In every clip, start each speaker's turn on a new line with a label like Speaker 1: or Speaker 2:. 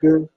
Speaker 1: Good.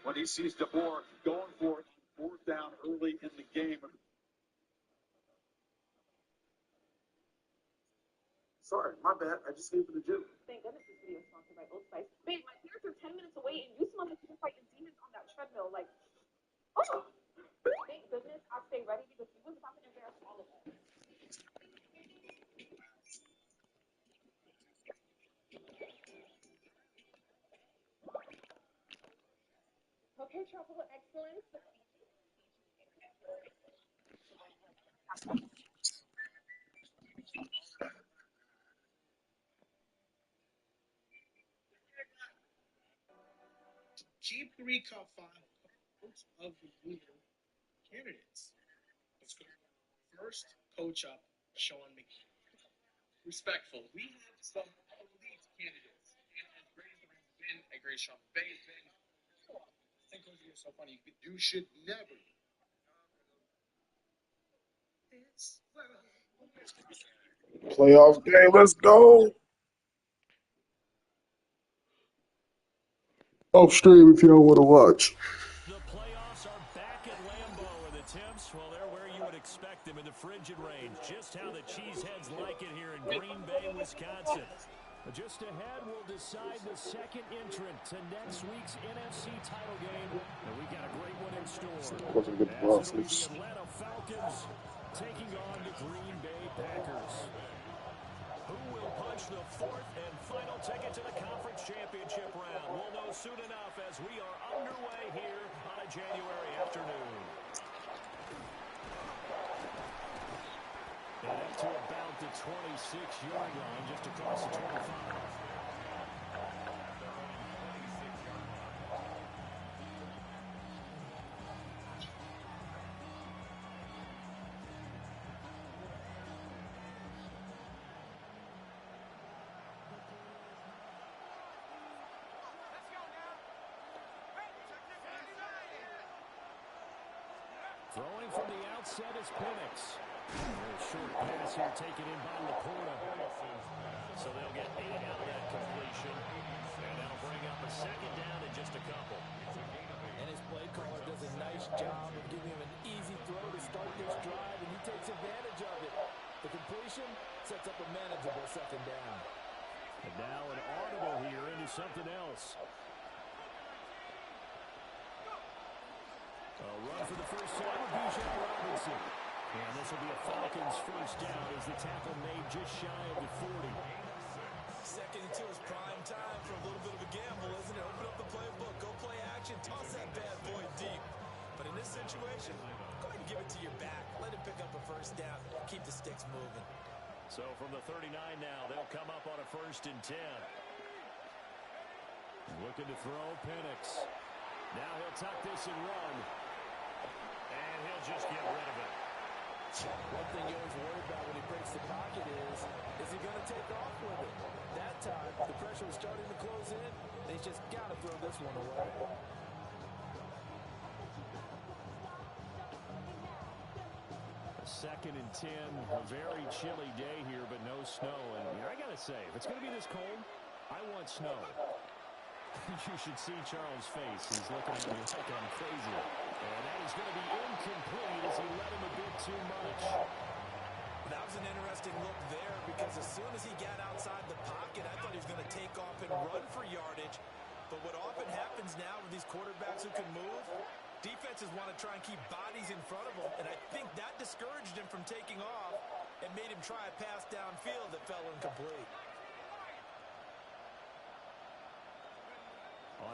Speaker 2: When he sees DeBoer going for it, fourth down early in the game. Sorry, my bad. I just came from the gym.
Speaker 3: Thank goodness this video is sponsored by Old Spice. Babe, my parents are 10 minutes away and you smell like you're fighting demons on that treadmill. Like, oh! Thank goodness I stay ready because he was about to embarrass all of us. Okay, Tropical Excellence.
Speaker 4: G3 Cup 5 Coach of the Year candidates. Let's go first. Coach up, Sean McKee. Respectful. We have some elite candidates. And as great as the Rams have been, a great Sean McVay has been. I think Coach of the Year is so funny. You should never.
Speaker 1: Playoff game. Let's go. Upstream if you don't want to watch.
Speaker 5: The playoffs are back at Lambeau, and the temps, well, they're where you would expect them in the frigid range. Just how the Cheeseheads like it here in Green Bay, Wisconsin. Just ahead, we'll decide the second entrant to next week's NFC title game. And we got a great one in store. As it'll be the Atlanta Falcons taking on the Green Bay Packers. Who will punch the fourth and final ticket to the conference championship round? We'll know soon enough as we are underway here on a January afternoon. And up to about the 26-yard line, just across the 25. Throwing from the outset is Penix. Short pass here taken in by Laporta. So they'll get 8 out of that completion. And that'll bring up a second down in just a couple.
Speaker 6: And his play caller does a nice job of giving him an easy throw to start this drive, and he takes advantage of it. The completion sets up a manageable second down.
Speaker 5: And now an audible here into something else. A run for the first time with Bijan Robinson. And this will be a Falcons first down as the tackle made just shy of the 40.
Speaker 6: Second and 2 is prime time for a little bit of a gamble, isn't it? Open up the playbook, go play action, toss that bad boy deep. But in this situation, go ahead and give it to your back. Let him pick up a first down. Keep the sticks moving.
Speaker 5: So from the 39 now, they'll come up on a 1st and 10. Looking to throw Penix. Now he'll tuck this and run. And he'll just get rid of it.
Speaker 6: One thing you always worry about when he breaks the pocket is he going to take off with it? That time, the pressure was starting to close in. They just got to throw this one away.
Speaker 5: A 2nd and 10, a very chilly day here, but no snow. And I got to say, if it's going to be this cold, I want snow. You should see Charles' face. He's looking at me like I'm crazy. And that is going to be incomplete as he let him a bit too much.
Speaker 6: That was an interesting look there because as soon as he got outside the pocket, I thought he was going to take off and run for yardage. But what often happens now with these quarterbacks who can move, defenses want to try and keep bodies in front of them. And I think that discouraged him from taking off and made him try a pass downfield that fell incomplete.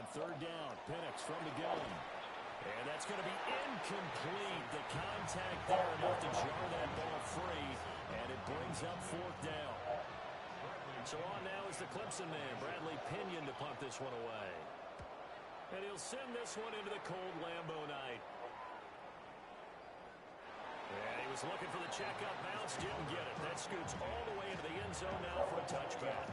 Speaker 5: On third down, Penix from the gun. And that's going to be incomplete. The contact there enough to jar that ball free. And it brings up fourth down. So on now is the Clemson man, Bradley Pinion, to punt this one away. And he'll send this one into the cold Lambeau night. And he was looking for the check-up bounce, didn't get it. That scoots all the way into the end zone now for a touchback.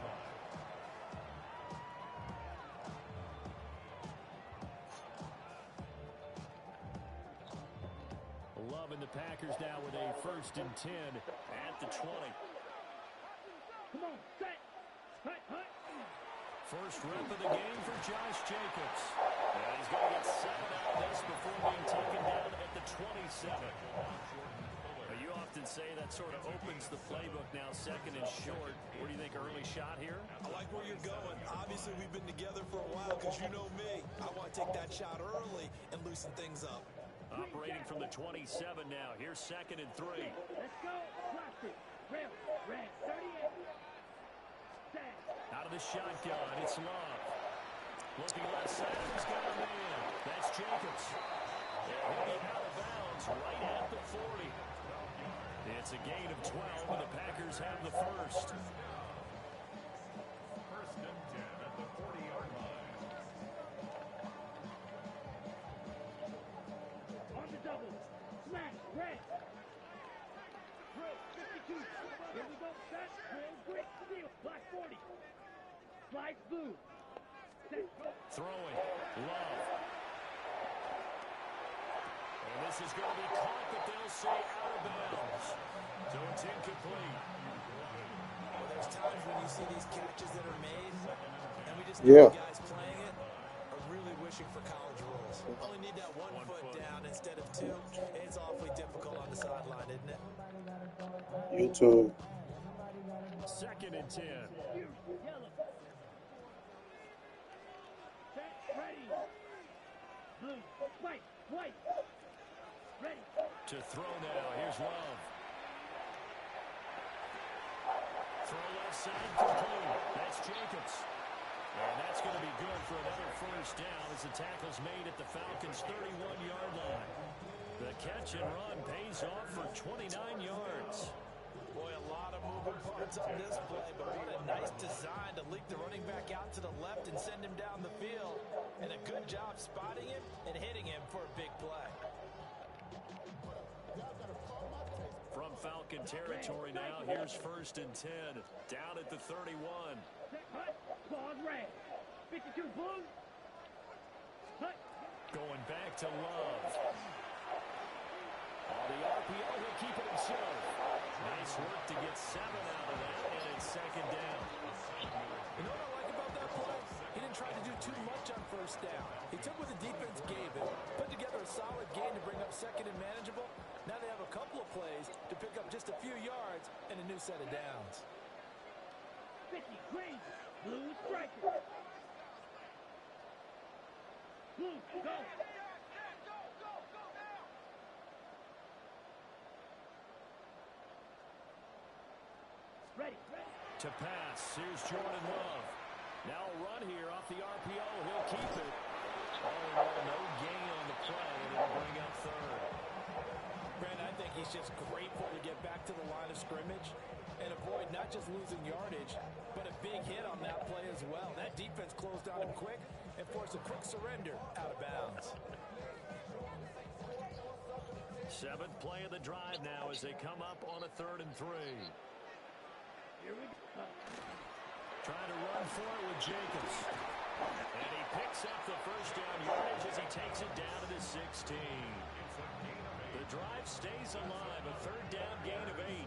Speaker 5: Loving the Packers now with a 1st and 10 at the 20.
Speaker 7: Come on, set. Hut.
Speaker 5: First rep of the game for Josh Jacobs. And he's going to get 7 out of this before being taken down at the 27. You often say that sort of opens the playbook now, 2nd and short. What do you think, early shot here?
Speaker 6: I like where you're going. Obviously, we've been together for a while because you know me. I want to take that shot early and loosen things up.
Speaker 5: Operating from the 27 now. Here's 2nd and 3.
Speaker 7: Let's go. Blast it. Rail. Red. 38. Set.
Speaker 5: Out of the shotgun, it's Love. Looking left side, he's got a man. That's Jacobs. And he'll be out of bounds right at the 40. It's a gain of 12, and the Packers have the first.
Speaker 2: 1st and 10 at the 40-yard line.
Speaker 7: On the double. Smash. Red. Drill. 52. Here we go. Set. Drill. Quick. Steal. Black 40. Slice blue. Set.
Speaker 5: Throwing. Love. And this is going to be caught, but they'll say out of bounds. So it's incomplete.
Speaker 6: Well, there's times when you see these catches that are made, and we just
Speaker 1: Yeah.
Speaker 6: the guys playing it are really wishing for college rules. Only need that one foot down instead of 2. It's awfully difficult on the sideline, isn't it?
Speaker 1: YouTube.
Speaker 5: 2nd and 10.
Speaker 7: Yellow. Set. Ready. Blue. White. White. Ready.
Speaker 5: To throw now. Here's Love. Throw left side complete. That's Jacobs. And that's going to be good for another first down as the tackle's made at the Falcons' 31-yard line. The catch and run pays off for 29 yards.
Speaker 6: Boy, a lot of moving parts on this play, but what a nice design to leak the running back out to the left and send him down the field. And a good job spotting him and hitting him for a big play.
Speaker 5: From Falcon territory now, here's 1st and 10. Down at the 31.
Speaker 7: Set. Hut. Claws red. 52 blue. Hut.
Speaker 5: Going back to Love. On the RPO, he'll keep it himself. Nice work to get 7 out of that, and it's 2nd down.
Speaker 6: You know what I like about that play? He didn't try to do too much on 1st down. He took what the defense gave him, put together a solid game to bring up 2nd and manageable. Now they have a couple of plays to pick up just a few yards and a new set of downs.
Speaker 7: 50 green. Blue striker. Blue. Go. Ready.
Speaker 5: To pass, here's Jordan Love. Now a run here off the RPO. He'll keep it. Oh, no gain on the play, and it'll bring up 3rd.
Speaker 6: Brandon, I think he's just grateful to get back to the line of scrimmage and avoid not just losing yardage, but a big hit on that play as well. That defense closed on him quick and forced a quick surrender out of bounds.
Speaker 5: 7th play of the drive now as they come up on a 3rd and 3.
Speaker 7: Here we go.
Speaker 5: Trying to run for it with Jacobs. And he picks up the first down yardage as he takes it down to the 16. The drive stays alive. A 3rd down gain of 8.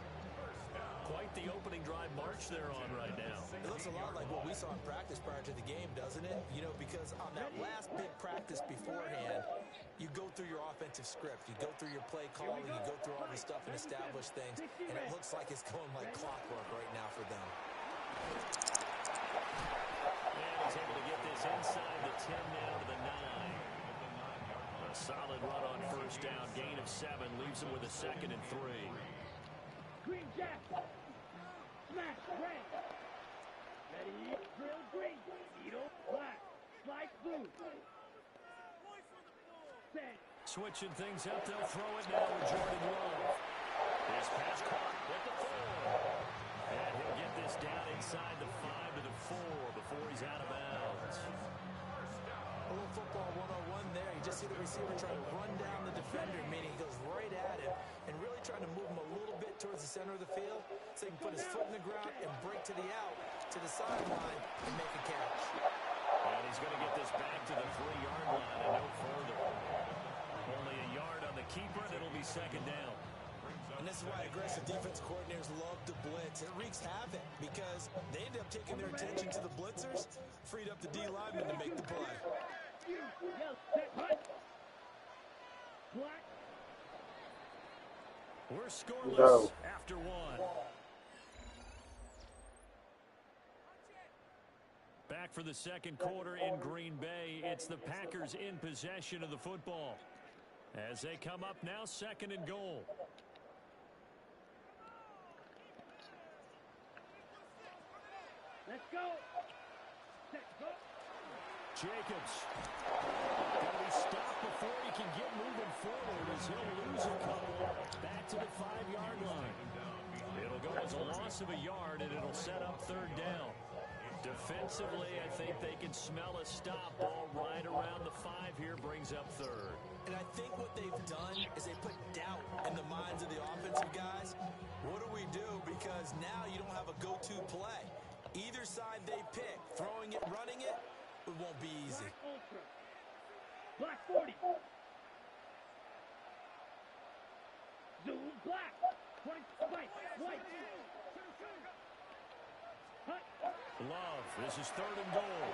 Speaker 5: Quite the opening drive march they're on right now.
Speaker 6: It looks a lot like what we saw in practice prior to the game, doesn't it? You know, because on that last big practice beforehand, you go through your offensive script, you go through your play calling, you go through all this stuff and establish things, and it looks like it's going like clockwork right now for them.
Speaker 5: And he's able to get this inside the 10 now to the 9. A solid run on 1st down, gain of 7, leaves him with a 2nd and 3.
Speaker 7: Green jack. Smash. Red. Ready. Drill green. Needle. Black. Slice blue.
Speaker 5: switching things up. They'll throw it now with Jordan Love. His pass caught at the 4. And he'll get this down inside the 5 to the 4 before he's out of bounds.
Speaker 6: A little football 101 there. You just see the receiver try to run down the defender, meaning he goes right at him and really trying to move him a little bit towards the center of the field so he can put his foot in the ground and break to the out, to the sideline, and make a catch.
Speaker 5: And he's going to get this back to the 3-yard line and no further. Only a yard on the keeper, and it'll be second down.
Speaker 6: And this is why aggressive defense coordinators love to blitz. It wreaks havoc because they end up taking their attention to the blitzers, freed up the D lineman to make the play.
Speaker 5: We're scoreless
Speaker 1: No.
Speaker 5: after 1. Back for the second quarter in Green Bay. It's the Packers in possession of the football. As they come up now, second and goal.
Speaker 7: Let's go. Set, go.
Speaker 5: Jacobs. Going to be stopped before he can get moving forward as he'll lose a couple. Back to the 5-yard line. It'll go as a loss of a yard, and it'll set up third down. Defensively, I think they can smell a stop. Ball right around the 5 here brings up third.
Speaker 6: And I think what they've done is they put doubt in the minds of the offensive guys. What do we do? Because now you don't have a go-to play. Either side they pick, throwing it, running it, it won't be easy.
Speaker 7: Black 40. Zoom black. White.
Speaker 5: Love, this is third and goal.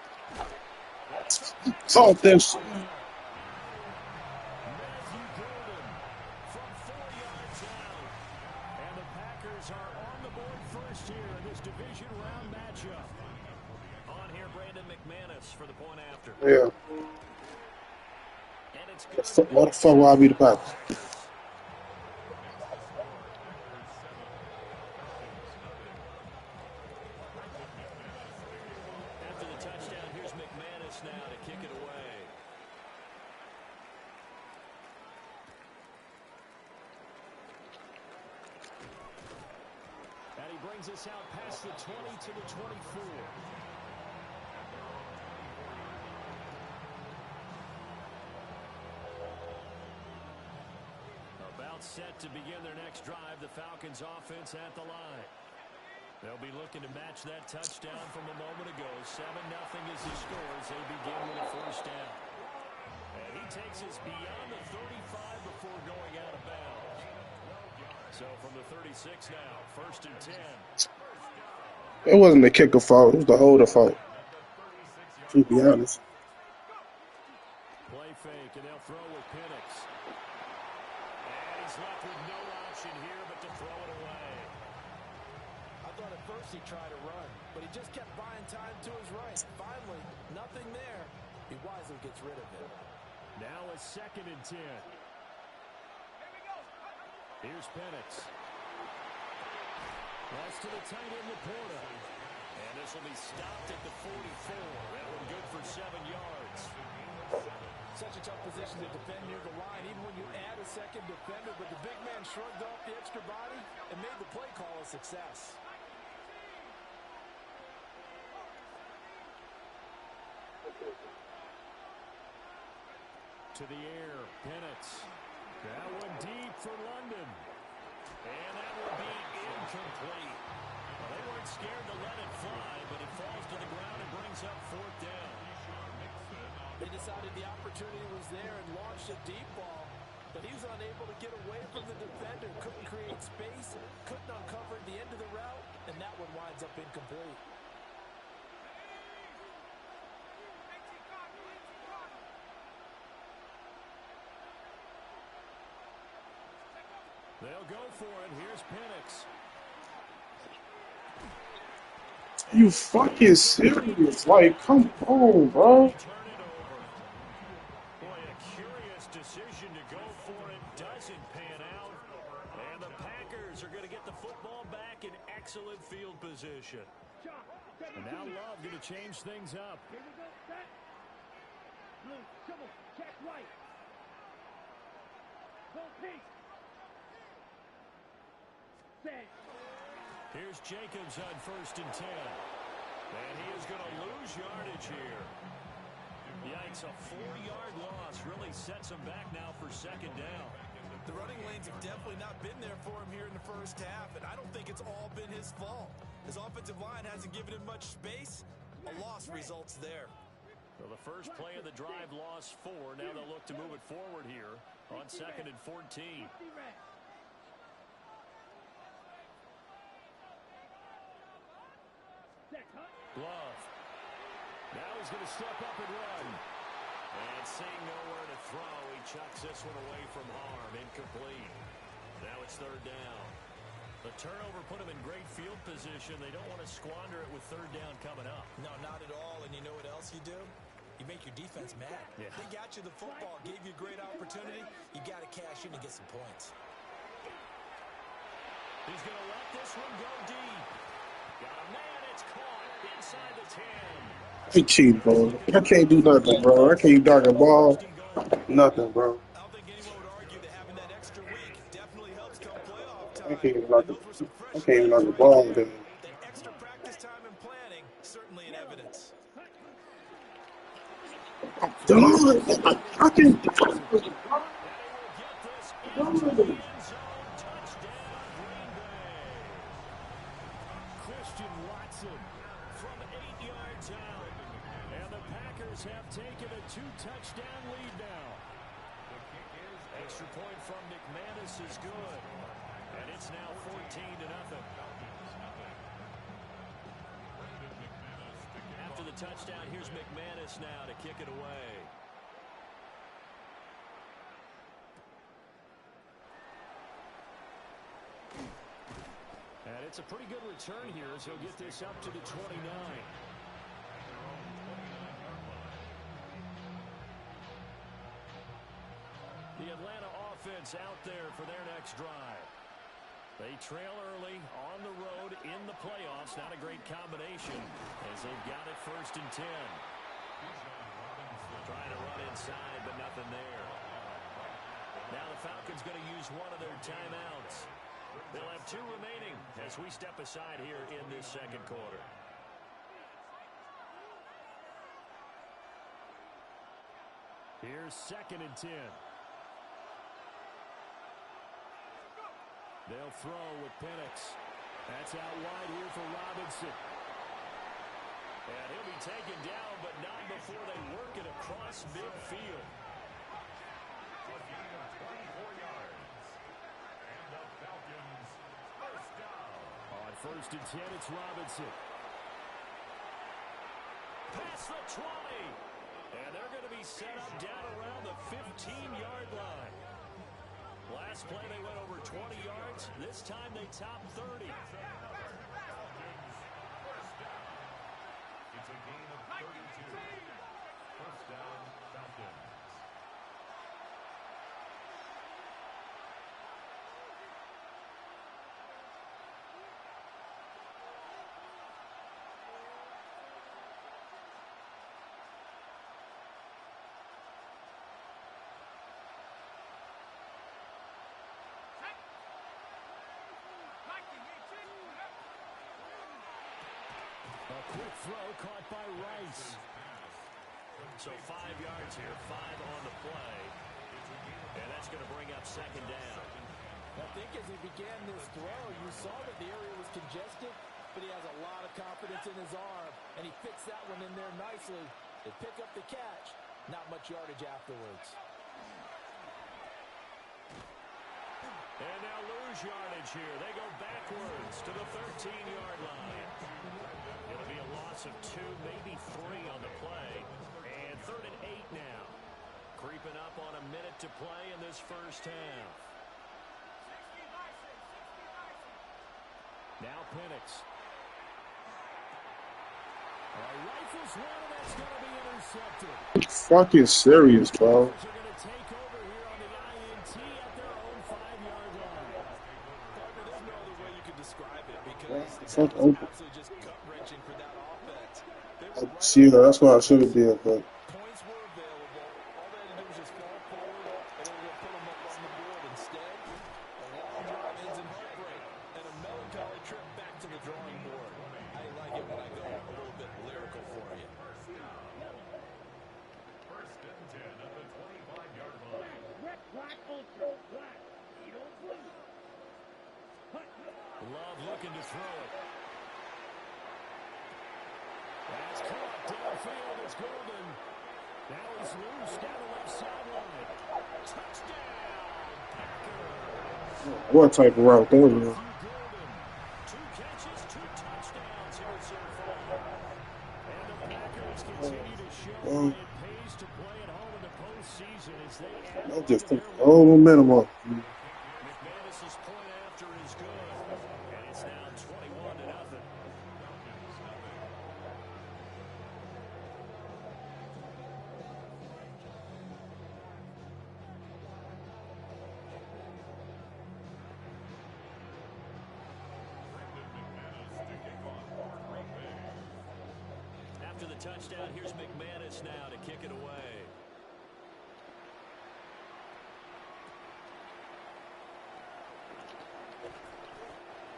Speaker 1: Talk that shit.
Speaker 5: Matthew Golden from 4 yards out. And the Packers are on the board first here in this division round matchup. On here, Brandon McManus for the point after.
Speaker 1: Yeah.
Speaker 5: And it's good.
Speaker 1: Why the fuck would I be the Packers?
Speaker 5: After the touchdown, here's McManus now to kick it away. And he brings us out past the 20 to the 24. About set to begin their next drive, the Falcons offense at the line. They'll be looking to match that touchdown from a moment ago. 7-0 is the score as they begin with a first down. And he takes us beyond the 35 before going out of bounds. So from the 36 now, first and 10.
Speaker 1: It wasn't the kicker fault. It was the holder fault. To be honest.
Speaker 5: Play fake, and they'll throw with Penix. And he's left with no option here but to throw it away.
Speaker 6: I thought at first he tried to run, but he just kept buying time to his right. Finally, nothing there. He wisely gets rid of it.
Speaker 5: Now a second and 10. Here's Penix. Pass to the tight end, Laporta. And this will be stopped at the 44. That one good for 7 yards.
Speaker 6: Such a tough position to defend near the line, even when you add a second defender, but the big man shrugged off the extra body and made the play call a success.
Speaker 5: To the air, Penix. That one deep for London. And that will be incomplete. Well, they weren't scared to let it fly, but it falls to the ground and brings up fourth down.
Speaker 6: They decided the opportunity was there and launched a deep ball, but he was unable to get away from the defender, couldn't create space, couldn't uncover the end of the route, and that one winds up incomplete.
Speaker 5: They'll go for it. Here's Penix.
Speaker 1: You fucking serious? Like, come on, bro.
Speaker 5: Turn it over. Boy, a curious decision to go for it. Doesn't pan out. And the Packers are going to get the football back in excellent field position. And now Love going to change things up.
Speaker 7: Here we go, set. Blue, triple, check right. Go peak. Set.
Speaker 5: Here's Jacobs on 1st and 10. And he is going to lose yardage here. Yikes, a 4-yard loss really sets him back now for 2nd down.
Speaker 6: The running lanes have definitely not been there for him here in the first half, and I don't think it's all been his fault. His offensive line hasn't given him much space. A loss results there.
Speaker 5: So the first play of the drive lost 4. Now they'll look to move it forward here on 2nd and 14. Glove. Now he's going to step up and run. And seeing nowhere to throw, he chucks this one away from harm. Incomplete. Now it's 3rd down. The turnover put him in great field position. They don't want to squander it with 3rd down coming up.
Speaker 6: No, not at all. And you know what else you do? You make your defense mad.
Speaker 5: Yeah.
Speaker 6: They got you the football, gave you a great opportunity. You got to cash in and get some points.
Speaker 5: He's going to let this one go deep. Got a man. It's caught inside the 10.
Speaker 1: I cheat, bro. I can't do nothing, bro. I can't dodge a ball. Nothing, bro.
Speaker 6: I don't think anyone would argue that having that extra week definitely helps come playoff time.
Speaker 1: I can't even knock the ball, man.
Speaker 6: That extra practice time and planning, certainly in evidence.
Speaker 1: I can.
Speaker 5: Christian Watson from 8 yards out. And the Packers have taken a 2-touchdown lead now. Extra point from McManus is good. And it's now 14-0. After the touchdown, here's McManus now to kick it away. And it's a pretty good return here as he'll get this up to the 29. The Atlanta offense out there for their next drive. They trail early on the road in the playoffs. Not a great combination as they've got it 1st and 10. Trying to run inside, but nothing there. Now the Falcons going to use one of their timeouts. They'll have 2 remaining as we step aside here in this 2nd quarter. Here's 2nd and 10. They'll throw with Penix. That's out wide here for Robinson. And he'll be taken down, but not before they work it across midfield. On 1st and 10, it's Robinson. Past the 20. And they're going to be set up down around the 15-yard line. Last play they went over 20 yards. This time they topped 30. It's a gain of 32. 1st down, Falcons. A quick throw caught by Rice. So 5 yards here, 5 on the play. And that's going to bring up 2nd down.
Speaker 6: I think as he began this throw, you saw that the area was congested, but he has a lot of confidence in his arm, and he fits that one in there nicely. They pick up the catch, not much yardage afterwards.
Speaker 5: And now lose yardage here. They go backwards to the 13-yard line. It'll be a loss of 2, maybe 3 on the play. And 3rd and 8 now. Creeping up on a minute to play in this first half. Now Penix. Rifles one, and that's going to be intercepted.
Speaker 1: Fucking serious, bro.
Speaker 5: They're going to take over here on the INT at their own 5-yard line.
Speaker 6: There's no other way you could describe it because
Speaker 1: Fuck
Speaker 6: it was
Speaker 1: open.
Speaker 6: absolutely just gut-wrenching for that offense. They were right
Speaker 1: See, that's what I should have did, but
Speaker 6: points were available. All they had to do was just fall forward, and they were going to put them up on the board, and
Speaker 5: handoff looking to throw it. That's caught downfield. It's Golden. Now he's loose down the left sideline. Touchdown, Packers.
Speaker 1: What type of route that was?
Speaker 5: Golden. 2 catches, 2 touchdowns here so far. And the Packers continue to show why it pays to play at home in the postseason as they add
Speaker 1: That just
Speaker 5: on to
Speaker 1: took
Speaker 5: their
Speaker 1: the whole momentum off.
Speaker 5: McManus's point after is good, and it's now 21-0. After the touchdown, here's McManus now to kick it away.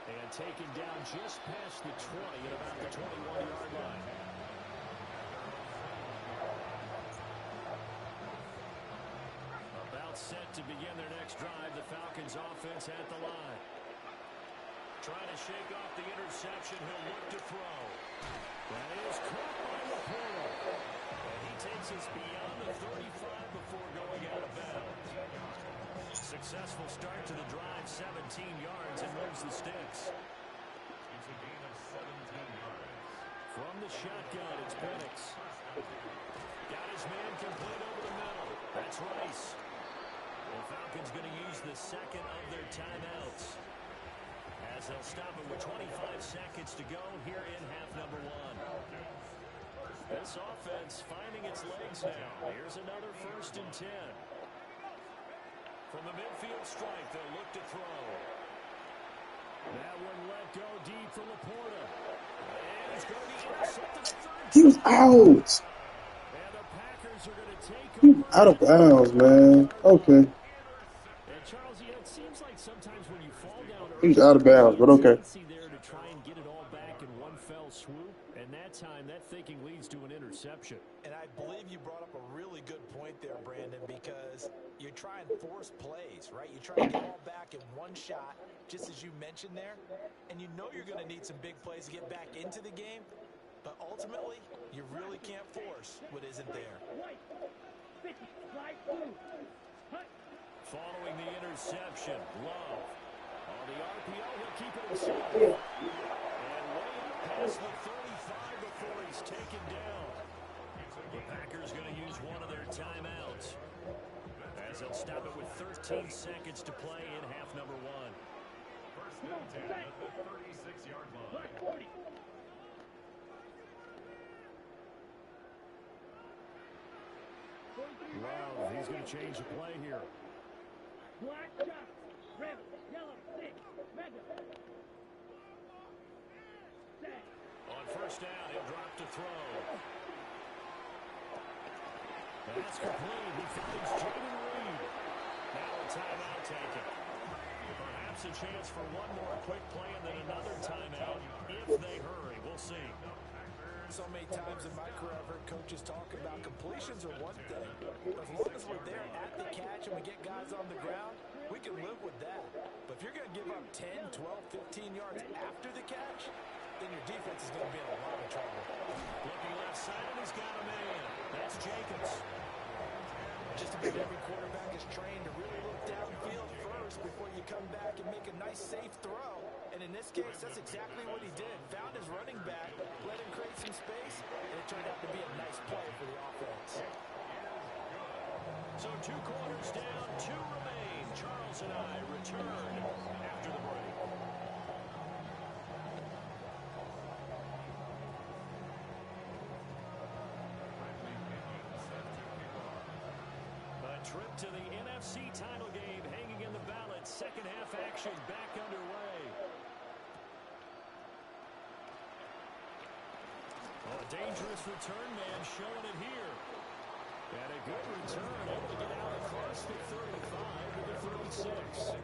Speaker 5: And taken down just past the 20 at about the 21-yard line. About set to begin their next drive. The Falcons offense at the line. Trying to shake off the interception. He'll look to throw. That is caught by Laporta. And he takes us beyond the 35 before going out of bounds. Successful start to the drive, 17 yards, and moves the sticks. It's a gain of 17 yards. From the shotgun, it's Penix. Got his man complete over the middle. That's Rice. The Falcons going to use the second of their timeouts, as they'll stop it with 25 seconds to go here in half number 1. This offense finding its legs now. Here's another 1st and 10. From the midfield strike, they'll look to throw. That one let go deep for Laporta. And it's going to be intercepted the 3rd.
Speaker 1: He was out.
Speaker 5: And the Packers are going to take
Speaker 1: He
Speaker 5: over.
Speaker 1: was out of bounds, man. Okay.
Speaker 5: And Charles, it seems like sometimes when you fall down
Speaker 1: He was out of bounds, but okay.
Speaker 5: there to try and get it all back in one fell swoop, and that time that thinking leads to an interception.
Speaker 6: And I believe you brought up a really good point there, Brandon, because you're trying to force plays, right? You try to get all back in one shot, just as you mentioned there, and you know you're going to need some big plays to get back into the game, but ultimately, you really can't force what isn't there.
Speaker 5: Following the interception, Love. On the RPO, he'll keep it himself. And way up past the 35 before he's taken down. The Packers going to use one of their timeouts, as they'll stop it with 13 seconds to play in half number 1. 1st and 10 at the 36-yard line. Love, he's going to change the play here.
Speaker 7: Black shot, red, yellow, six, red.
Speaker 5: On 1st down, he'll drop to throw. That's complete. He finds Jaden Reed. Now a timeout taken. Perhaps a chance for one more quick play and then another timeout if they hurry. We'll see.
Speaker 6: So many times in my career I've heard coaches talk about completions are one thing. As long as we're there at the catch and we get guys on the ground, we can live with that. But if you're going to give up 10, 12, 15 yards after the catch, then your defense is going to be in a lot of trouble.
Speaker 5: Looking left side, and he's got a man. That's Jacobs.
Speaker 6: Just about every quarterback is trained to really look downfield first before you come back and make a nice, safe throw. And in this case, that's exactly what he did. Found his running back, let him create some space, and it turned out to be a nice play for the offense.
Speaker 5: So 2 quarters down, 2 remain. Charles and I return after the break. A trip to the NFC title game hanging in the balance. Second half action back underway. Oh, a dangerous return man showing it here. And a good return, able to get out across the 35 to the 36.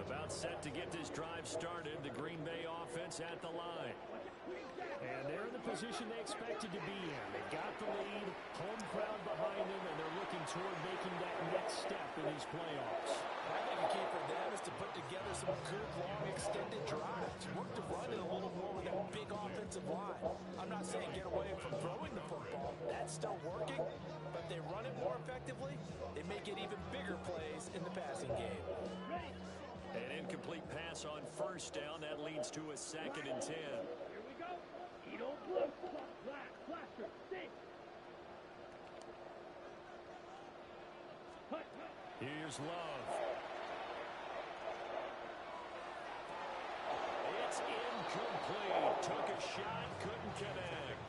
Speaker 5: About set to get this drive started. The Green Bay offense at the line. And they're in the position they expected to be in. They've got the lead, home crowd behind them, and they're looking toward making that next step in these playoffs.
Speaker 6: I think the key for them is to put together some good, long, extended drives. Work the run in a little more with that big offensive line. I'm not saying get away from throwing the football. That's still working. But if they run it more effectively, they may get even bigger plays in the passing game.
Speaker 5: An incomplete pass on first down. That leads to a 2nd and 10.
Speaker 7: Here we go. Edo blue. Black. Blaster. Six.
Speaker 5: Here's Love. It's incomplete. Took a shot, couldn't connect.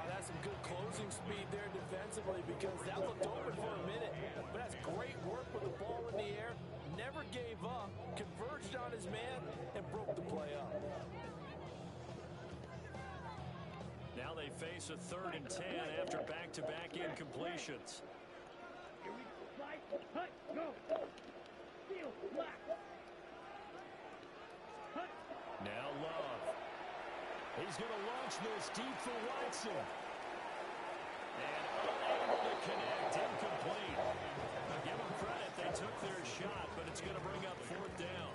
Speaker 6: That's some good closing speed there defensively because that looked open for a minute. But that's great work with the ball in the air. Never gave up, converged on his man, and broke the play up.
Speaker 5: Now they face a 3rd and 10 after back-to-back incompletions.
Speaker 7: Here we go. Slide. Hut. Go. Steal. Black. Hut.
Speaker 5: Now Love. He's going to launch this deep for Watson. And unable to connect, incomplete. Now give them credit, they took their shot, but it's going to bring up 4th down.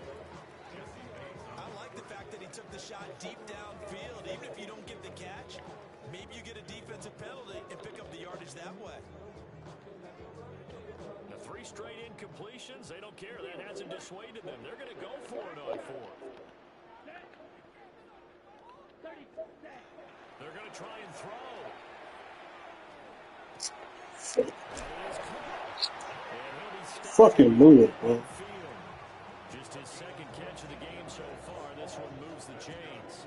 Speaker 6: I like the fact that he took the shot deep downfield. Even if you don't get the catch, maybe you get a defensive penalty and pick up the yardage that way.
Speaker 5: The 3 straight incompletions, they don't care. That hasn't dissuaded them. They're going to go for it on 4th. They're going to try and throw.
Speaker 1: Fucking move it, bro.
Speaker 5: Just his 2nd catch of the game so far. This one moves the chains.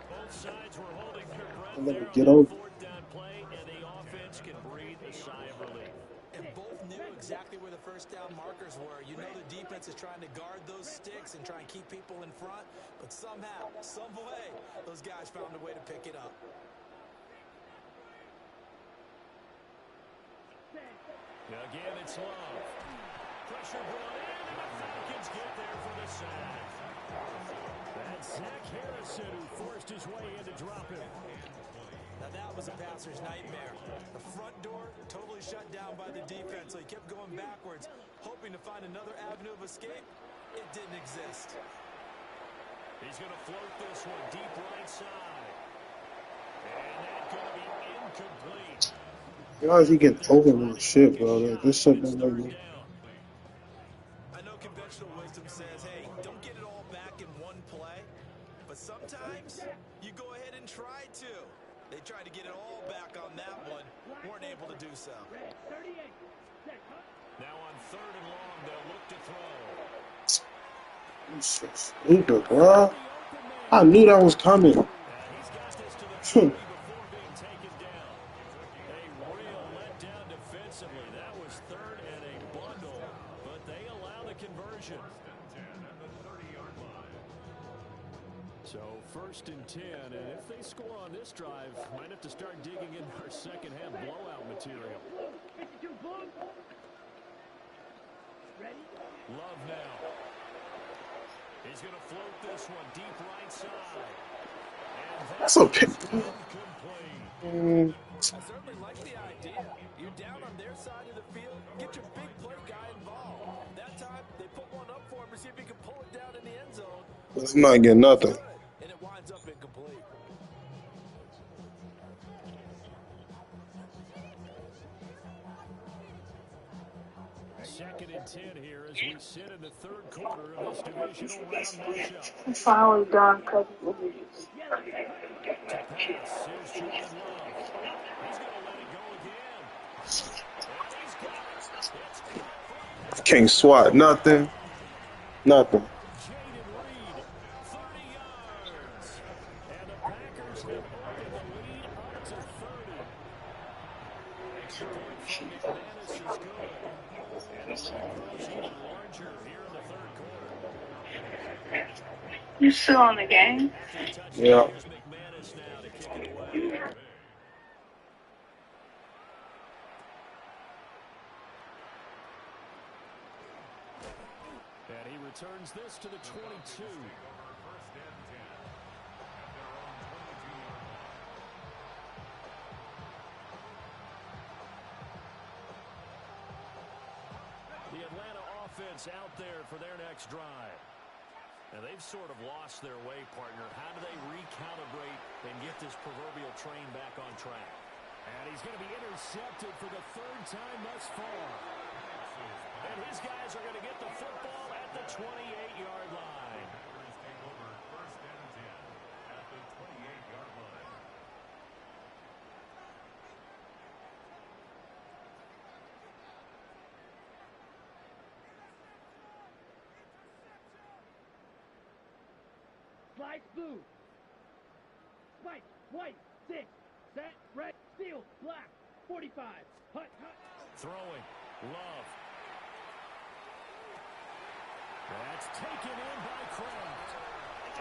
Speaker 5: Both sides were holding their breath there
Speaker 1: Get
Speaker 5: on
Speaker 1: over.
Speaker 5: the 4th down play, and the offense can breathe a sigh of relief.
Speaker 6: And both knew exactly where the first down markers were. You know the defense is trying to guard those sticks and try and keep people in front, but somehow, some way, those guys found a way to pick it up.
Speaker 5: Again, it's Love. Pressure brought in, and the Falcons get there for the sack. That's Zach Harrison who forced his way in to drop him.
Speaker 6: Now that was a passer's nightmare. The front door totally shut down by the defense, so he kept going backwards, hoping to find another avenue of escape. It didn't exist.
Speaker 5: He's going to float this one deep right side. And that's going to be incomplete.
Speaker 1: Why is he getting open with shit, bro? This shit don't make me.
Speaker 6: I know conventional wisdom says, hey, don't get it all back in one play. But sometimes you go ahead and try to. They tried to get it all back on that one. Weren't able to do so.
Speaker 5: Now on 3rd and long, they'll look to throw.
Speaker 1: This shit's stupid, bro. I knew that was coming.
Speaker 5: He's got this to the 30 before being taken down. A real letdown defensively. That was 3rd and a bundle, but they allow the conversion. So 1st and 10, and if they score on this drive, might have to start digging into our second half blowout material. Love now. He's going to float this one deep right side. And
Speaker 1: That's a pick.
Speaker 5: incomplete.
Speaker 6: I certainly like the idea. You're down on their side of the field. Get your big play guy involved. That time, they put one up for him to see if he can pull it down in the end zone.
Speaker 1: I'm not getting nothing.
Speaker 6: And it winds up incomplete.
Speaker 5: Second and 10 here as we sit in the 3rd quarter of this divisional round matchup.
Speaker 8: I'm finally done cooking.
Speaker 5: To pass, here's Jordan Love. He's going to let it go again. And he's got it. It's
Speaker 1: Can't swat nothing. Nothing.
Speaker 5: Jaden Reed, 30 yards. And the Packers have opened the lead up to 30. Extra point from McManus is good. And the lead grows even larger here in the 3rd quarter.
Speaker 8: You still on the game?
Speaker 1: Yeah.
Speaker 5: Here's McManus now to kick it away. And he returns this to the 22. The Atlanta offense out there for their next drive. And they've sort of lost their way, partner. How do they recalibrate and get this proverbial train back on track? And he's going to be intercepted for the third time thus far. And his guys are going to get the football at the 28-yard line. First and 10 at the 28-yard line.
Speaker 7: Slice blue. Spike, white, 6, set, red, steel, black, 45. Hut, hut.
Speaker 5: Throwing. Love. That's taken in by Kraft.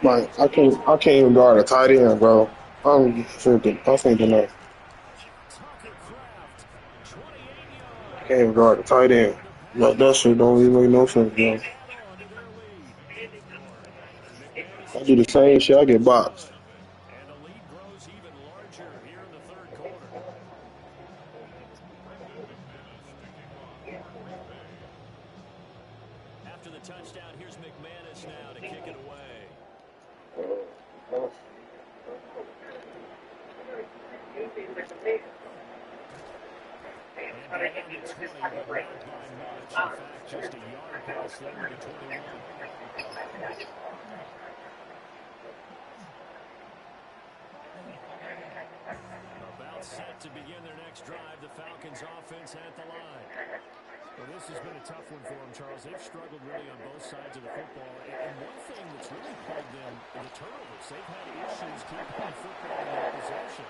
Speaker 1: Like I can't even guard a tight end, bro. I'm thinking that.
Speaker 5: Tucker Kraft, 28 yards.
Speaker 1: I can't even guard a tight end. Like that shit don't even make no sense, bro.
Speaker 5: Add on to their lead.
Speaker 1: I do the same shit. I get boxed.
Speaker 5: And the lead grows even larger here in the third quarter. After the touchdown, here's McManus now to kick it away. And down to 20, but not by much. In fact, just a yard past them to the 21. About set to begin their next drive. The Falcons offense at the line.
Speaker 9: Well, this has been a tough one for them, Charles. They've struggled really on both sides of the football. And one thing that's really plagued them are the turnovers. They've had issues keeping the football in their possession.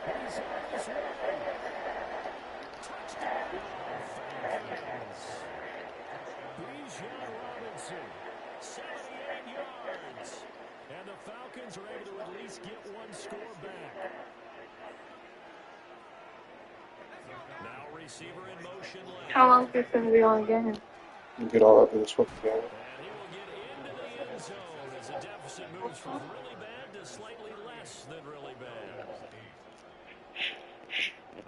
Speaker 9: He's on his way. Touchdown, Falcons. Bijan Robinson, 78 yards. And the Falcons are able to at least get one score back. Now receiver in motion lane.
Speaker 8: How long is this going to be on again?
Speaker 1: Get all up in this football game.
Speaker 5: And he will get into the end zone as the deficit moves from really bad to slightly less than really bad.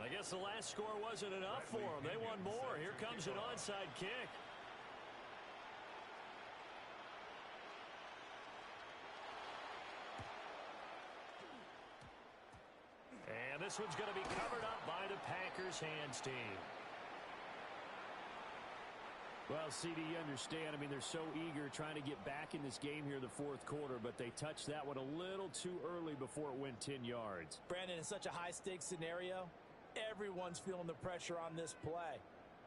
Speaker 5: I guess the last score wasn't enough for them. They want more. Here comes an onside kick. And this one's going to be covered up by the Packers hands team.
Speaker 9: Well, CD, you understand. I mean, they're so eager trying to get back in this game here in the fourth quarter, but they touched that one a little too early before it went 10 yards.
Speaker 6: Brandon, in such a high-stakes scenario, everyone's feeling the pressure on this play.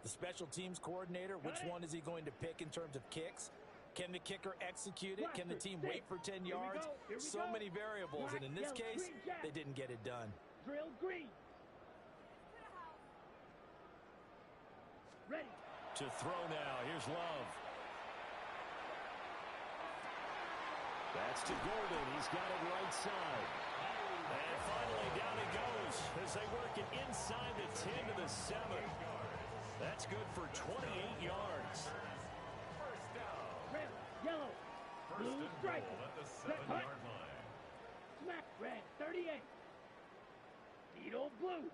Speaker 6: The special teams coordinator, which one is he going to pick in terms of kicks? Can the kicker execute it? Can the team wait for 10 yards? So many variables, and in this case, they didn't get it done.
Speaker 7: Drill green. Ready.
Speaker 5: To throw now. Here's Love. That's to Gordon. He's got it right side. And finally down it goes as they work it inside the 10 to the 7. That's good for 28 yards.
Speaker 7: Red, yellow, blue stripe. Set, hut. Smack, red, 38. Needle blue.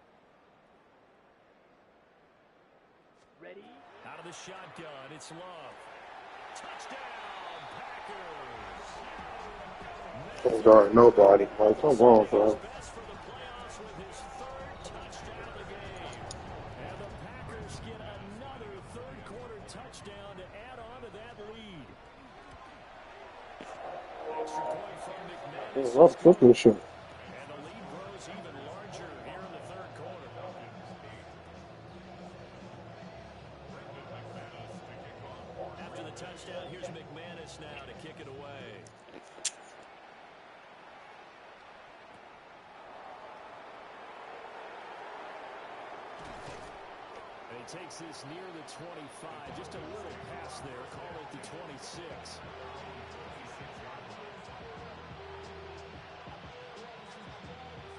Speaker 7: Ready.
Speaker 5: Out of the shotgun, it's Love. Touchdown, Packers.
Speaker 1: Can't guard nobody. Like, come on, bro.
Speaker 5: Best for the playoffs with his third touchdown of the game. And the Packers get another third-quarter touchdown to add on to that lead. Extra point from McManus.
Speaker 1: Let's flip this shit.
Speaker 5: And the lead grows even larger here in the third quarter. After the touchdown, here's McManus now to kick it away.
Speaker 9: And he takes this near the 25. Just a little pass there. Call it the 26.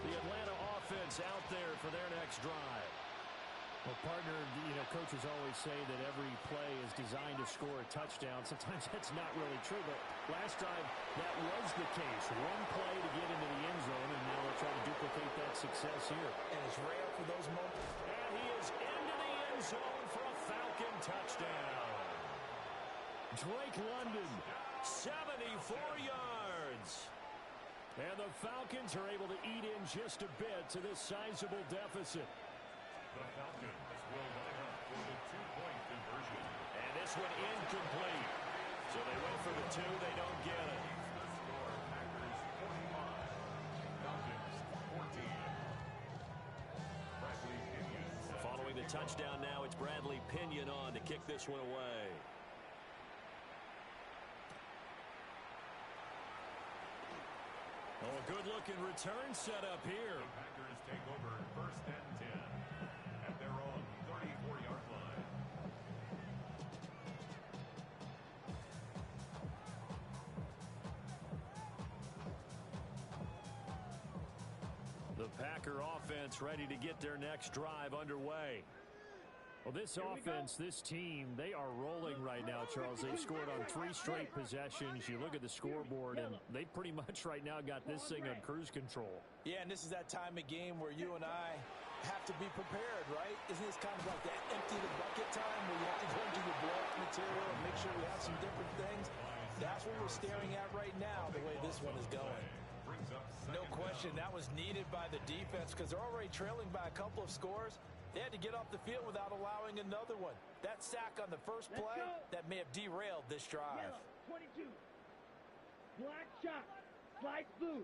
Speaker 5: The Atlanta offense out there for their next drive. Well, partner, coaches always say that every play is designed to score a touchdown. Sometimes that's not really true, but last drive, that was the case. One play to get into the end zone, and now they'll try to duplicate that success here.
Speaker 6: And it's rare for those moments.
Speaker 5: And he is into the end zone for a Falcon touchdown. Drake London, 74 yards. And the Falcons are able to eat in just a bit to this sizable deficit.
Speaker 9: The Falcons will line up for the two-point conversion.
Speaker 5: And this one incomplete. So they went for the two. They don't get it.
Speaker 9: The score, Packers 45, Falcons 14. Bradley Pinion.
Speaker 5: Following the touchdown now, it's Bradley Pinion on to kick this one away. Oh, a good-looking return set up here.
Speaker 9: The Packers take over 1st and 10 at their own 34-yard line.
Speaker 5: The Packer offense ready to get their next drive underway. Well, this offense, this team, they are rolling right now, Charles. They've scored on 3 straight possessions. You look at the scoreboard, and they pretty much right now got this thing on cruise control.
Speaker 6: Yeah, and this is that time of game where you and I have to be prepared, right? Isn't this kind of like that empty the bucket time where you have to go into your blowout material and make sure we have some different things? That's what we're staring at right now, the way this one is going. No question, that was needed by the defense because they're already trailing by a couple of scores. They had to get off the field without allowing another one. That sack on the first play, that may have derailed this drive.
Speaker 7: Yellow, 22. Black shot. Slice blue.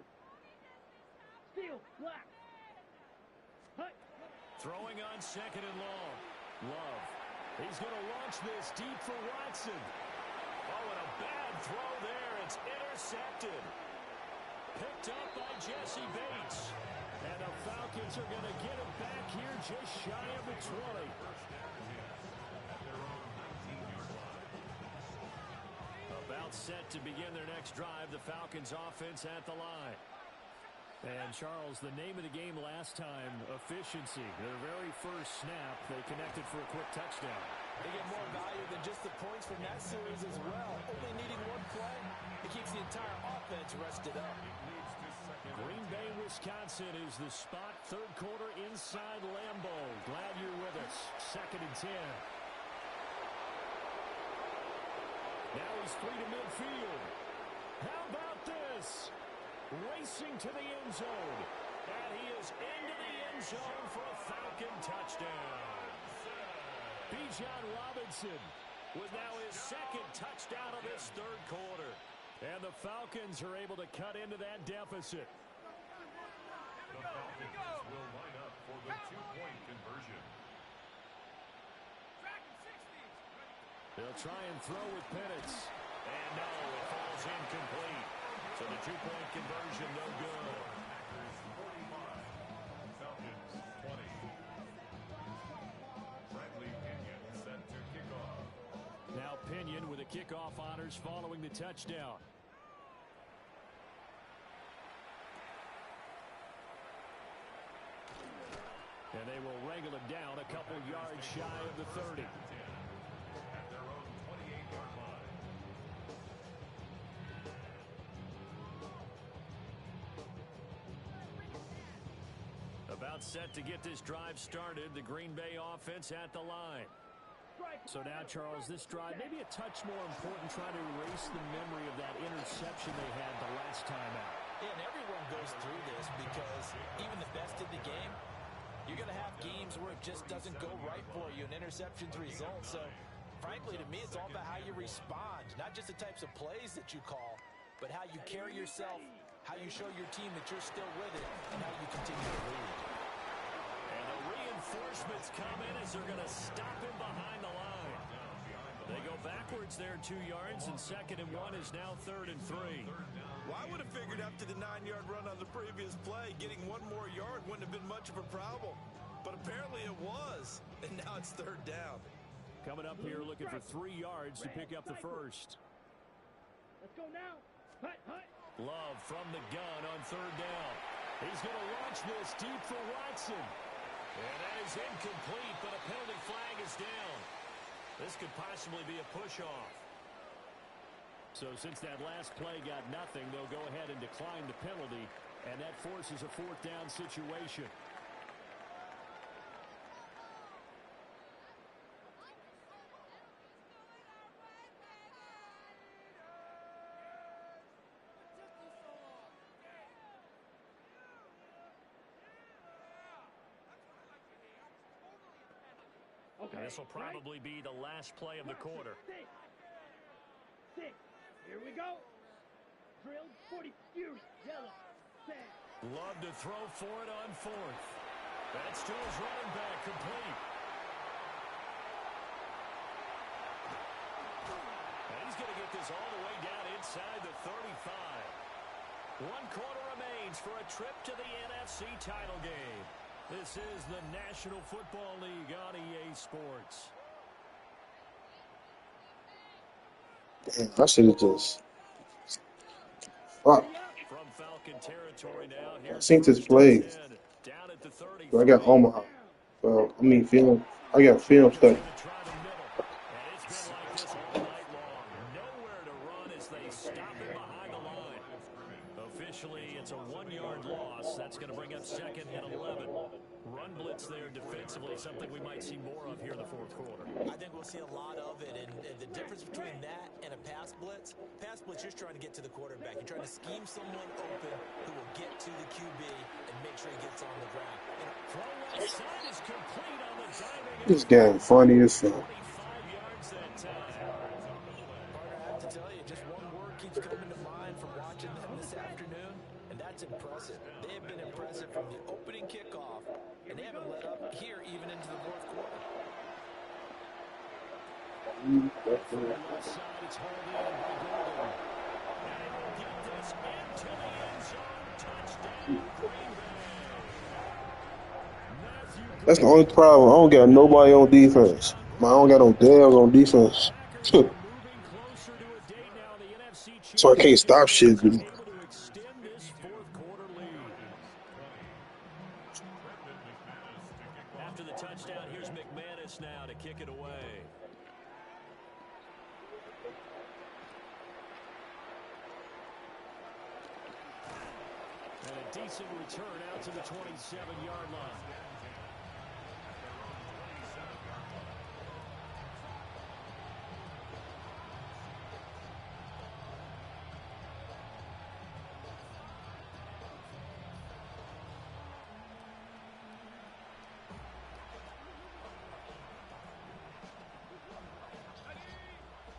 Speaker 7: Steel, black. Hut.
Speaker 5: Throwing on 2nd and long. Love. He's going to launch this deep for Watson. Oh, and a bad throw there. It's intercepted. Picked up by Jesse Bates. And the Falcons are going to get it back here just shy of the 20. About set to begin their next drive, the Falcons offense at the line. And Charles, the name of the game last time, efficiency. Their very first snap, they connected for a quick touchdown.
Speaker 6: They get more value than just the points from that series as well. Only needing one play, it keeps the entire offense rested up.
Speaker 5: Green Bay, Wisconsin is the spot. 3rd quarter inside Lambeau. Glad you're with us. 2nd and 10. Now he's free to midfield. How about this? Racing to the end zone. And he is into the end zone for a Falcon touchdown. Bijan Robinson with now his 2nd touchdown of this 3rd quarter. And the Falcons are able to cut into that deficit.
Speaker 9: The Falcons will line up for the two-point conversion.
Speaker 5: They'll try and throw with Penix. And no, it falls incomplete. So the two-point conversion no good.
Speaker 9: Packers 45, Falcons 20. Bradley Pinion set to kick off.
Speaker 5: Now Pinion with the kickoff honors following the touchdown. And they will wrangle him down a couple yards shy of the 30.
Speaker 9: At their own 28-yard line.
Speaker 5: About set to get this drive started. The Green Bay offense at the line. So now, Charles, this drive maybe a touch more important, trying to erase the memory of that interception they had the last time out.
Speaker 6: Yeah, and everyone goes through this because even the best in the game, you're going to have games where it just doesn't go right for you and interceptions result. So, frankly, to me, it's all about how you respond, not just the types of plays that you call, but how you carry yourself, how you show your team that you're still with it, and how you continue to lead.
Speaker 5: And the reinforcements come in as they're going to stop him behind the line. They go backwards there 2 yards, and 2nd and 1 is now 3rd and 3.
Speaker 6: Well, I would have figured after the 9-yard run on the previous play, getting one more yard wouldn't have been much of a problem. But apparently it was, and now it's 3rd down.
Speaker 5: Coming up here looking for 3 yards to pick up the first.
Speaker 7: Let's go now. Hut, hut.
Speaker 5: Love from the gun on 3rd down. He's going to launch this deep for Watson. And that is incomplete, but a penalty flag is down. This could possibly be a push-off. So since that last play got nothing, they'll go ahead and decline the penalty, and that forces a fourth down situation.
Speaker 7: Okay.
Speaker 5: This will probably be the last play of the quarter.
Speaker 7: Six. Here we go. Drilled 40. Yellow. Set.
Speaker 5: Love to throw for it on fourth. That's to his running back, complete. And he's going to get this all the way down inside the 35. 1 quarter remains for a trip to the NFC title game. This is the National Football League on EA Sports.
Speaker 1: Damn, I should have just. Fuck.
Speaker 5: From Falcon territory now.
Speaker 1: I
Speaker 5: Here's
Speaker 1: seen this
Speaker 5: first
Speaker 1: play.
Speaker 5: and 10, down at the 30.
Speaker 1: But I got Omaha. Well, I mean, film. I got film study.
Speaker 5: And it's been like this all night long. Nowhere to run as they stop him behind the line. Officially, it's a 1-yard loss. That's going to bring up 2nd and 11. Run blitz there defensively, something we might see more of here in the fourth quarter.
Speaker 6: I think we'll see a lot of it, and the difference between that and a pass blitz, you're trying to get to the quarterback. You're trying to scheme someone open who will get to the QB and make sure he gets on the ground.
Speaker 5: Throw left side is complete on the diving.
Speaker 1: This game funny as fuck.
Speaker 5: 25 yards that time.
Speaker 6: Partner, I have to tell you, just one word keeps coming to mind from watching them this afternoon, and that's impressive. They have been impressive from the opening kickoff, and they haven't let up here even into the fourth quarter.
Speaker 5: From the left side, it's hauled in by Golden. And he will get this into the end zone. Touchdown, Green Bay. Matthew
Speaker 1: That's the only problem. I don't got nobody on defense. I don't got no Dales on defense.
Speaker 5: Packers are moving closer to a date now in the NFC
Speaker 1: So I can't stop shit, dude.
Speaker 5: able to extend this fourth quarter lead. After the touchdown, here's McManus now to kick it away. And a decent return out to the 27-yard line.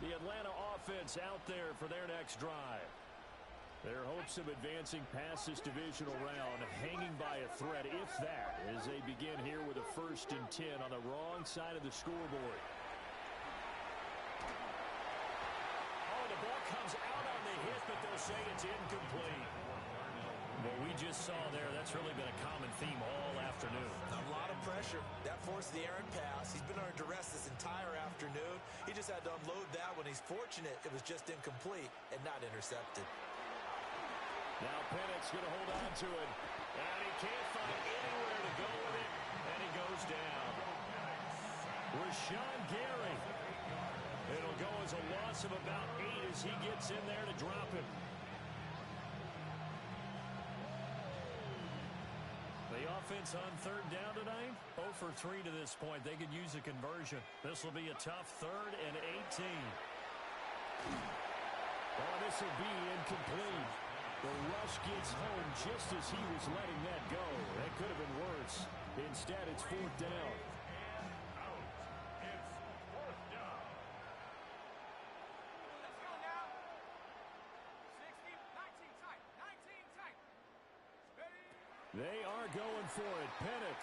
Speaker 5: The Atlanta offense out there for their next drive. Their hopes of advancing past this divisional round hanging by a thread, if that, as they begin here with a 1st and 10 on the wrong side of the scoreboard. Oh, the ball comes out on the hit, but they'll say it's incomplete. What we just saw there, that's really been a common theme all afternoon.
Speaker 6: A lot of pressure. That forced the errant pass. He's been under duress this entire afternoon. He just had to unload that one. He's fortunate it was just incomplete and not intercepted.
Speaker 5: Now Pennett's going to hold on to it. And he can't find anywhere to go with it. And he goes down. Rashawn Gary. It'll go as a loss of about 8 as he gets in there to drop it. The offense on 3rd down tonight, 0 for 3 to this point. They could use a conversion. This will be a tough 3rd and 18. Oh, this will be incomplete. The rush gets home just as he was letting that go. That could have been worse. Instead, it's 4th down. They are going for it. Penix.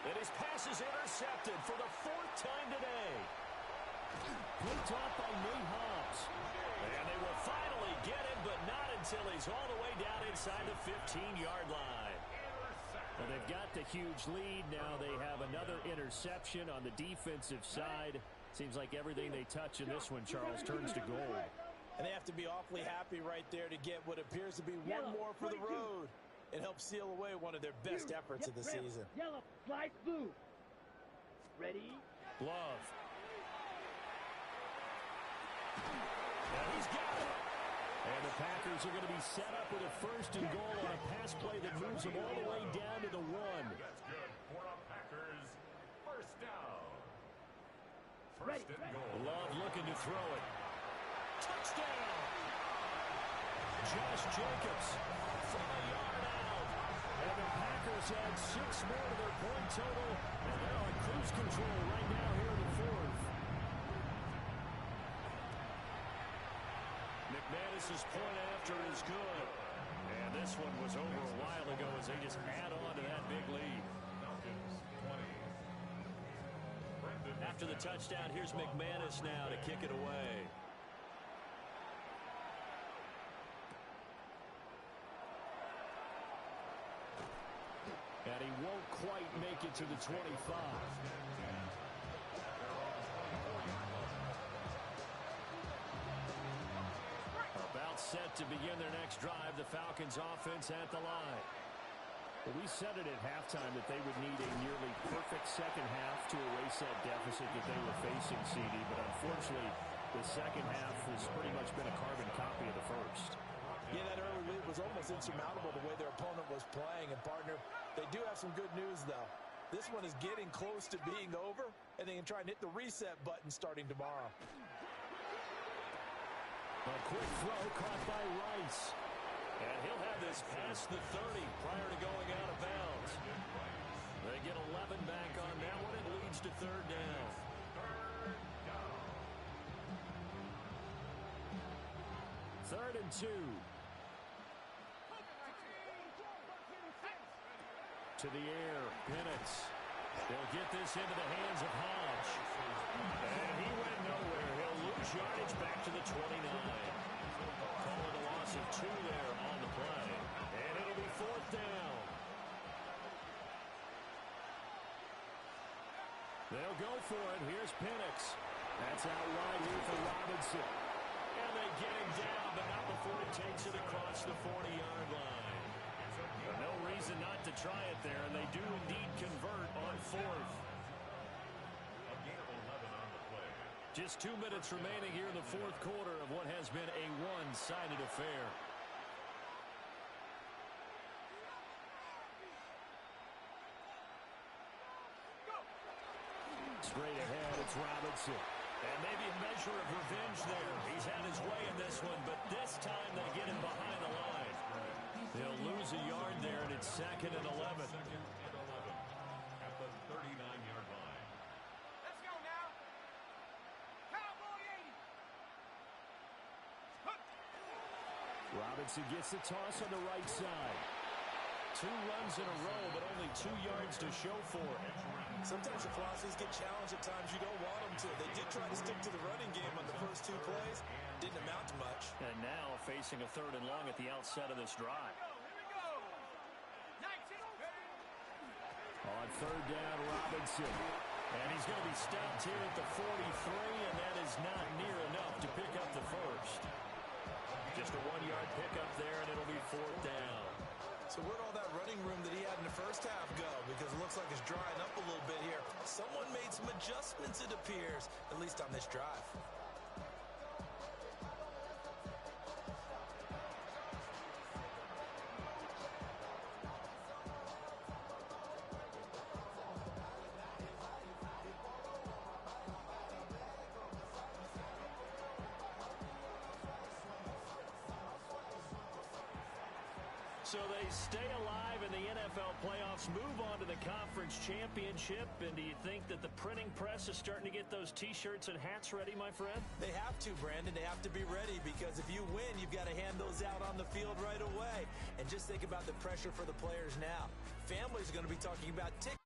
Speaker 5: And his pass is intercepted for the 4th time today. Picked off by Nate Hobbs. And they will finally get him, but not until he's all the way down inside the 15-yard line. Well, they've got the huge lead. Now they have another interception on the defensive side. Seems like everything they touch in this one, Charles, turns to gold.
Speaker 6: And they have to be awfully happy right there to get what appears to be one more for the road. and help seal away one of their best efforts of the season.
Speaker 7: Yellow, slide blue. Ready?
Speaker 5: Love. And he's got it. And the Packers are going to be set up with a 1st and goal on a pass play that moves them all the way down to the 1.
Speaker 9: That's good for the Packers. First down.
Speaker 7: Ready.
Speaker 9: First and goal.
Speaker 5: Love looking to throw it. Touchdown. Josh Jacobs from a yard out. And the Packers add 6 more to their point total. And they're on cruise control right now here in the 4th. McManus's point after is good. And this one was over a while ago as they just add on to that big lead. After the touchdown, here's McManus now to kick it away. And he won't quite make it to the 25. About set to begin their next drive, the Falcons offense at the line. Well, we said it at halftime that they would need a nearly perfect second half to erase that deficit that they were facing, CD, but unfortunately, the second half has pretty much been a carbon copy of the first.
Speaker 6: Yeah, that early lead was almost insurmountable the way their opponent was playing. And, partner, they do have some good news, though. This one is getting close to being over, and they can try and hit the reset button starting tomorrow.
Speaker 5: A quick throw caught by Rice. And he'll have this past the 30 prior to going out of bounds. They get 11 back on that one. It leads to 3rd down. 3rd and 2. To the air, Penix. They'll get this into the hands of Hodge. And he went nowhere. He'll lose yardage back to the 29. Calling a loss of 2 there on the play. And it'll be 4th down. They'll go for it. Here's Penix. That's out wide here for Robinson. And they get him down, but not before he takes it across the 40-yard line. No reason not to try it there, and they do indeed convert on 4th. Just 2 minutes remaining here in the 4th quarter of what has been a one-sided affair. Straight ahead, it's Robinson. And maybe a measure of revenge there. He's had his way in this one, but this time they get him behind the line. They'll lose a yard there, and it's 2nd and 11.
Speaker 9: At the 39-yard line.
Speaker 7: Let's go now. Cowboy 80.
Speaker 5: Robinson gets the toss on the right side. 2 runs in a row, but only 2 yards to show for it.
Speaker 6: Sometimes your philosophies get challenged at times you don't want them to. They did try to stick to the running game on the first 2 plays. Didn't amount to much.
Speaker 5: And now facing a 3rd and long at the outset of this drive. On 3rd down, Robinson. And he's going to be stopped here at the 43, and that is not near enough to pick up the first. Just a 1-yard pickup there, and it'll be 4th down.
Speaker 6: So where'd all that running room that he had in the first half go? Because it looks like it's drying up a little bit here. Someone made some adjustments, it appears, at least on this drive.
Speaker 5: So they stay alive in the NFL playoffs, move on to the conference championship. And do you think that the printing press is starting to get those T-shirts and hats ready, my friend?
Speaker 6: They have to, Brandon. They have to be ready because if you win, you've got to hand those out on the field right away. And just think about the pressure for the players now. Families are going to be talking about tickets.